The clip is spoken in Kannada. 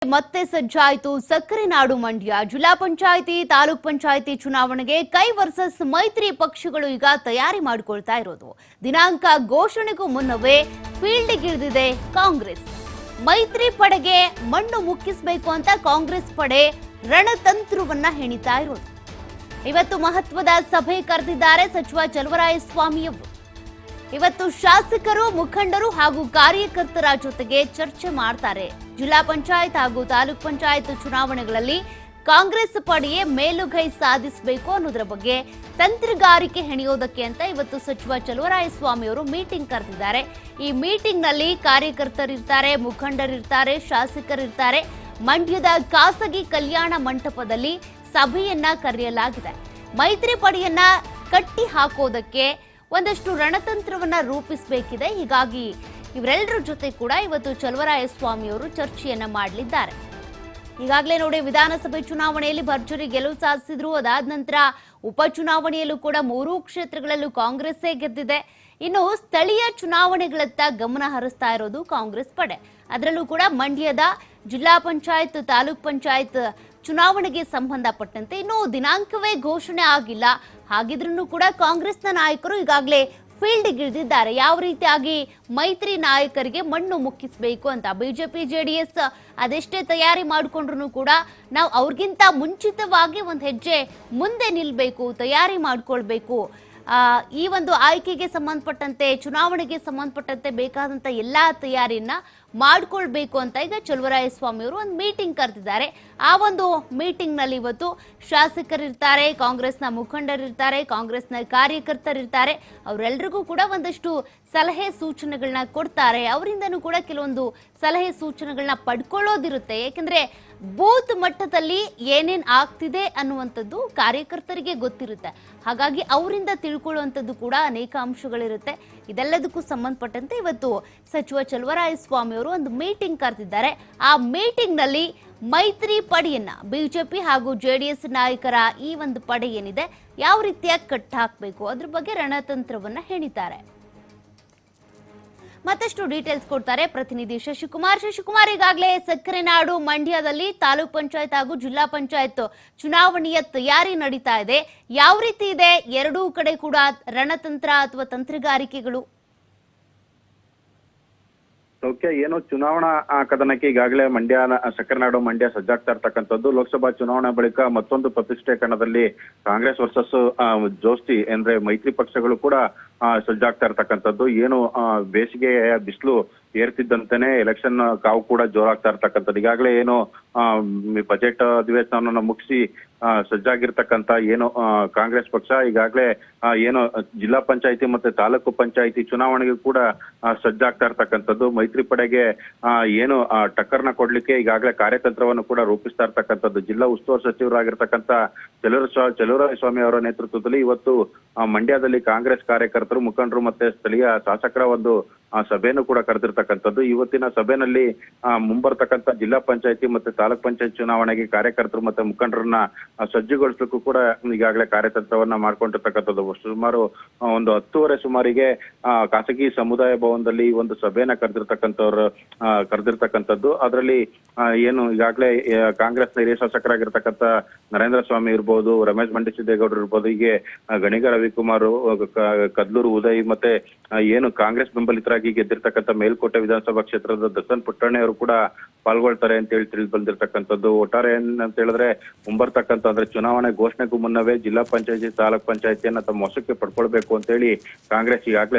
ಮತ್ತೆ ಸಜ್ಜಾಯಿತು ಸಕ್ಕರೆ ನಾಡು ಮಂಡ್ಯ ಜಿಲ್ಲಾ ಪಂಚಾಯಿತಿ ತಾಲೂಕ್ ಪಂಚಾಯಿತಿ ಚುನಾವಣೆಗೆ ಕೈ ವರ್ಸಸ್ ಮೈತ್ರಿ ಪಕ್ಷಗಳು ಈಗ ತಯಾರಿ ಮಾಡಿಕೊಳ್ತಾ ಇರೋದು. ದಿನಾಂಕ ಘೋಷಣೆಗೂ ಮುನ್ನವೇ ಫೀಲ್ಡ್ಗಿಳಿದಿದೆ ಕಾಂಗ್ರೆಸ್. ಮೈತ್ರಿ ಪಡೆಗೆ ಮಣ್ಣು ಮುಕ್ಕಿಸಬೇಕು ಅಂತ ಕಾಂಗ್ರೆಸ್ ಪಡೆ ರಣತಂತ್ರವನ್ನ ಹೆಣಿತಾ ಇರೋದು. ಇವತ್ತು ಮಹತ್ವದ ಸಭೆ ಕರೆದಿದ್ದಾರೆ ಸಚಿವ ಚಲುವರಾಯಸ್ವಾಮಿಯವರು. ಇವತ್ತು ಶಾಸಕರು, ಮುಖಂಡರು ಹಾಗೂ ಕಾರ್ಯಕರ್ತರ ಜೊತೆಗೆ ಚರ್ಚೆ ಮಾಡ್ತಾರೆ. ಜಿಲ್ಲಾ ಪಂಚಾಯತ್ ಹಾಗೂ ತಾಲೂಕ್ ಪಂಚಾಯತ್ ಚುನಾವಣೆಗಳಲ್ಲಿ ಕಾಂಗ್ರೆಸ್ ಪಡೆಯೇ ಮೇಲುಗೈ ಸಾಧಿಸಬೇಕು ಅನ್ನೋದರ ಬಗ್ಗೆ ತಂತ್ರಗಾರಿಕೆ ಹೆಣೆಯೋದಕ್ಕೆ ಅಂತ ಇವತ್ತು ಸಚಿವ ಚಲುವರಾಯಸ್ವಾಮಿ ಅವರು ಮೀಟಿಂಗ್ ಕರೆದಿದ್ದಾರೆ. ಈ ಮೀಟಿಂಗ್ ನಲ್ಲಿ ಕಾರ್ಯಕರ್ತರಿರ್ತಾರೆ, ಮುಖಂಡರಿರ್ತಾರೆ, ಶಾಸಕರಿರ್ತಾರೆ. ಮಂಡ್ಯದ ಖಾಸಗಿ ಕಲ್ಯಾಣ ಮಂಟಪದಲ್ಲಿ ಸಭೆಯನ್ನ ಕರೆಯಲಾಗಿದೆ. ಮೈತ್ರಿ ಪಡೆಯನ್ನ ಕಟ್ಟಿ ಹಾಕೋದಕ್ಕೆ ಒಂದಷ್ಟು ರಣತಂತ್ರವನ್ನ ರೂಪಿಸಬೇಕಿದೆ. ಹೀಗಾಗಿ ಇವರೆಲ್ಲರ ಜೊತೆ ಕೂಡ ಇವತ್ತು ಚಲುವರಾಯಸ್ವಾಮಿ ಅವರು ಚರ್ಚೆಯನ್ನ ಮಾಡಲಿದ್ದಾರೆ. ಈಗಾಗಲೇ ನೋಡಿ, ವಿಧಾನಸಭೆ ಚುನಾವಣೆಯಲ್ಲಿ ಭರ್ಜರಿ ಗೆಲುವು ಸಾಧಿಸಿದ್ರು. ಅದಾದ ನಂತರ ಉಪಚುನಾವಣೆಯಲ್ಲೂ ಕೂಡ 3 ಕ್ಷೇತ್ರಗಳಲ್ಲೂ ಕಾಂಗ್ರೆಸ್ಸೇ ಗೆದ್ದಿದೆ. ಇನ್ನು ಸ್ಥಳೀಯ ಚುನಾವಣೆಗಳತ್ತ ಗಮನ ಹರಿಸ್ತಾ ಇರೋದು ಕಾಂಗ್ರೆಸ್ ಪಡೆ. ಅದರಲ್ಲೂ ಕೂಡ ಮಂಡ್ಯದ ಜಿಲ್ಲಾ ಪಂಚಾಯತ್, ತಾಲೂಕ್ ಪಂಚಾಯತ್ ಚುನಾವಣೆಗೆ ಸಂಬಂಧಪಟ್ಟಂತೆ ಇನ್ನೂ ದಿನಾಂಕವೇ ಘೋಷಣೆ ಆಗಿಲ್ಲ. ಹಾಗಿದ್ರೂ ಕೂಡ ಕಾಂಗ್ರೆಸ್ನ ನಾಯಕರು ಈಗಾಗಲೇ ಫೀಲ್ಡ್ಗಿಳಿದಿದ್ದಾರೆ. ಯಾವ ರೀತಿಯಾಗಿ ಮೈತ್ರಿ ನಾಯಕರಿಗೆ ಮಣ್ಣು ಮುಕ್ಕಿಸಬೇಕು ಅಂತ. ಬಿಜೆಪಿ ಜೆಡಿಎಸ್ ಅದೆಷ್ಟೇ ತಯಾರಿ ಮಾಡಿಕೊಂಡ್ರು ಕೂಡ ನಾವು ಅವ್ರಿಗಿಂತ ಮುಂಚಿತವಾಗಿ ಒಂದು ಹೆಜ್ಜೆ ಮುಂದೆ ನಿಲ್ಬೇಕು, ತಯಾರಿ ಮಾಡ್ಕೊಳ್ಬೇಕು. ಈ ಒಂದು ಆಯ್ಕೆಗೆ ಸಂಬಂಧಪಟ್ಟಂತೆ, ಚುನಾವಣೆಗೆ ಸಂಬಂಧಪಟ್ಟಂತೆ ಬೇಕಾದಂತ ಎಲ್ಲಾ ತಯಾರಿಯನ್ನ ಮಾಡ್ಕೊಳ್ಬೇಕು ಅಂತ ಈಗ ಚಲುವರಾಯಸ್ವಾಮಿ ಅವರು ಒಂದು ಮೀಟಿಂಗ್ ಕರೆದಿದ್ದಾರೆ. ಆ ಒಂದು ಮೀಟಿಂಗ್ ನಲ್ಲಿ ಇವತ್ತು ಶಾಸಕರಿರ್ತಾರೆ, ಕಾಂಗ್ರೆಸ್ನ ಮುಖಂಡರಿರ್ತಾರೆ, ಕಾಂಗ್ರೆಸ್ನ ಕಾರ್ಯಕರ್ತರಿರ್ತಾರೆ. ಅವರೆಲ್ಲರಿಗೂ ಕೂಡ ಒಂದಷ್ಟು ಸಲಹೆ ಸೂಚನೆಗಳನ್ನ ಕೊಡ್ತಾರೆ. ಅವರಿಂದನೂ ಕೂಡ ಕೆಲವೊಂದು ಸಲಹೆ ಸೂಚನೆಗಳನ್ನ ಪಡ್ಕೊಳ್ಳೋದಿರುತ್ತೆ. ಯಾಕಂದ್ರೆ ಬೂತ್ ಮಟ್ಟದಲ್ಲಿ ಏನೇನ್ ಆಗ್ತಿದೆ ಅನ್ನುವಂಥದ್ದು ಕಾರ್ಯಕರ್ತರಿಗೆ ಗೊತ್ತಿರುತ್ತೆ. ಹಾಗಾಗಿ ಅವರಿಂದ ತಿಳ್ಕೊಳ್ಳುವಂಥದ್ದು ಕೂಡ ಅನೇಕ ಅಂಶಗಳಿರುತ್ತೆ. ಇದೆಲ್ಲದಕ್ಕೂ ಸಂಬಂಧಪಟ್ಟಂತೆ ಇವತ್ತು ಸಚಿವ ಚಲುವರಾಯಸ್ವಾಮಿ ಅವರು ಒಂದು ಮೀಟಿಂಗ್ ಕರೆದಿದ್ದಾರೆ. ಆ ಮೀಟಿಂಗ್ ನಲ್ಲಿ ಮೈತ್ರಿ ಪಡೆಯನ್ನ, ಬಿಜೆಪಿ ಹಾಗೂ ಜೆಡಿಎಸ್ ನಾಯಕರ ಈ ಒಂದು ಪಡೆ ಏನಿದೆ ಯಾವ ರೀತಿಯಾಗಿ ಕಟ್ ಹಾಕಬೇಕು ಅದ್ರ ಬಗ್ಗೆ ರಣತಂತ್ರವನ್ನ ಹೆಣಿತಾರೆ. ಮತ್ತಷ್ಟು ಡೀಟೇಲ್ಸ್ ಕೊಡ್ತಾರೆ ಪ್ರತಿನಿಧಿ ಶಶಿಕುಮಾರ್. ಈಗಾಗಲೇ ಸಕ್ಕರೆ ನಾಡು ಮಂಡ್ಯದಲ್ಲಿ ತಾಲೂಕ್ ಪಂಚಾಯತ್ ಹಾಗೂ ಜಿಲ್ಲಾ ಪಂಚಾಯತ್ ಚುನಾವಣೆಯ ತಯಾರಿ ನಡೀತಾ ಇದೆ. ಯಾವ ರೀತಿ ಇದೆ ಎರಡೂ ಕಡೆ ಕೂಡ ರಣತಂತ್ರ ಅಥವಾ ತಂತ್ರಗಾರಿಕೆಗಳು? ಸೌಖ್ಯ, ಏನು ಚುನಾವಣಾ ಕದನಕ್ಕೆ ಈಗಾಗಲೇ ಸಕ್ಕರೆ ನಾಡು ಮಂಡ್ಯ ಸಜ್ಜಾಗ್ತಾ ಇರ್ತಕ್ಕಂಥದ್ದು. ಲೋಕಸಭಾ ಚುನಾವಣೆ ಬಳಿಕ ಮತ್ತೊಂದು ಪ್ರತಿಷ್ಠೆ ಕಣದಲ್ಲಿ ಕಾಂಗ್ರೆಸ್ ವರ್ಸಸ್ ಜೋಸ್ತಿ ಅಂದ್ರೆ ಮೈತ್ರಿ ಪಕ್ಷಗಳು ಕೂಡ ಸಜ್ಜಾಗ್ತಾ ಇರ್ತಕ್ಕಂಥದ್ದು. ಏನು ಬೇಸಿಗೆಯ ಬಿಸಿಲು ಏರ್ತಿದ್ದಂತೆನೆ ಎಲೆಕ್ಷನ್ ಕಾವು ಕೂಡ ಜೋರಾಗ್ತಾ ಇರ್ತಕ್ಕಂಥದ್ದು. ಈಗಾಗಲೇ ಏನು ಬಜೆಟ್ ಅಧಿವೇಶನವನ್ನು ಮುಗಿಸಿ ಸಜ್ಜಾಗಿರ್ತಕ್ಕಂಥ ಏನು ಕಾಂಗ್ರೆಸ್ ಪಕ್ಷ ಈಗಾಗಲೇ ಏನು ಜಿಲ್ಲಾ ಪಂಚಾಯತಿ ಮತ್ತೆ ತಾಲೂಕು ಪಂಚಾಯತಿ ಚುನಾವಣೆಗೆ ಕೂಡ ಸಜ್ಜಾಗ್ತಾ ಇರ್ತಕ್ಕಂಥದ್ದು. ಮೈತ್ರಿ ಪಡೆಗೆ ಏನು ಟಕ್ಕರ್ನ ಕೊಡ್ಲಿಕ್ಕೆ ಈಗಾಗಲೇ ಕಾರ್ಯತಂತ್ರವನ್ನು ಕೂಡ ರೂಪಿಸ್ತಾ ಇರ್ತಕ್ಕಂಥದ್ದು. ಜಿಲ್ಲಾ ಉಸ್ತುವಾರಿ ಸಚಿವರಾಗಿರ್ತಕ್ಕಂಥ ಚಲುವರಾಯಸ್ವಾಮಿ ಅವರ ನೇತೃತ್ವದಲ್ಲಿ ಇವತ್ತು ಮಂಡ್ಯದಲ್ಲಿ ಕಾಂಗ್ರೆಸ್ ಕಾರ್ಯಕರ್ತರು, ಮುಖಂಡರು ಮತ್ತೆ ಸ್ಥಳೀಯ ಶಾಸಕರ ಒಂದು ಸಭೆಯನ್ನು ಕೂಡ ಕರೆದಿರ್ತಕ್ಕಂಥದ್ದು. ಇವತ್ತಿನ ಸಭೆಯಲ್ಲಿ ಮುಂಬರ್ತಕ್ಕಂಥ ಜಿಲ್ಲಾ ಪಂಚಾಯತಿ ಮತ್ತೆ ತಾಲೂಕ್ ಪಂಚಾಯತ್ ಚುನಾವಣೆಗೆ ಕಾರ್ಯಕರ್ತರು ಮತ್ತೆ ಮುಖಂಡರನ್ನ ಸಜ್ಜುಗೊಳಿಸ್ಲಿಕ್ಕೂ ಕೂಡ ಈಗಾಗಲೇ ಕಾರ್ಯತಂತ್ರವನ್ನ ಮಾಡ್ಕೊಂಡಿರ್ತಕ್ಕಂಥದ್ದು. ಸುಮಾರು ಒಂದು 10:30 ಸುಮಾರಿಗೆ ಖಾಸಗಿ ಸಮುದಾಯ ಭವನದಲ್ಲಿ ಒಂದು ಸಭೆಯನ್ನ ಕರೆದಿರ್ತಕ್ಕಂಥದ್ದು. ಅದರಲ್ಲಿ ಏನು ಈಗಾಗಲೇ ಕಾಂಗ್ರೆಸ್ನ ಹಿರಿಯ ಶಾಸಕರಾಗಿರ್ತಕ್ಕಂಥ ನರೇಂದ್ರ ಸ್ವಾಮಿ ಇರ್ಬೋದು, ರಮೇಶ್ ಬಂಡಿಸಿದ್ದೇಗೌಡರು ಇರ್ಬೋದು, ಹೀಗೆ ಗಣಿಗ ರವಿಕುಮಾರ್, ಕದ್ಲೂರು ಉದಯ್ ಮತ್ತೆ ಏನು ಕಾಂಗ್ರೆಸ್ ಬೆಂಬಲಿತರಾಗಿ ಗೆದ್ದಿರ್ತಕ್ಕಂಥ ಮೇಲ್ಕೋಟೆ ವಿಧಾನಸಭಾ ಕ್ಷೇತ್ರದ ದರ್ಶನ್ ಪುಟ್ಟಣ್ಣೆ ಅವರು ಕೂಡ ಪಾಲ್ಗೊಳ್ತಾರೆ ಅಂತ ಹೇಳಿ ತಿಳಿದು ಬಂದಿರತಕ್ಕಂಥದ್ದು. ಒಟ್ಟಾರೆ ಏನಂತ ಹೇಳಿದ್ರೆ ಮುಂಬರ್ತಕ್ಕಂಥ ಅಂದ್ರೆ ಚುನಾವಣೆ ಘೋಷಣೆಗೂ ಮುನ್ನವೇ ಜಿಲ್ಲಾ ಪಂಚಾಯತಿ, ತಾಲೂಕ್ ಪಂಚಾಯತಿಯನ್ನ ತಮ್ಮ ವಶಕ್ಕೆ ಪಡ್ಕೊಳ್ಬೇಕು ಅಂತ ಹೇಳಿ ಕಾಂಗ್ರೆಸ್ ಈಗಾಗಲೇ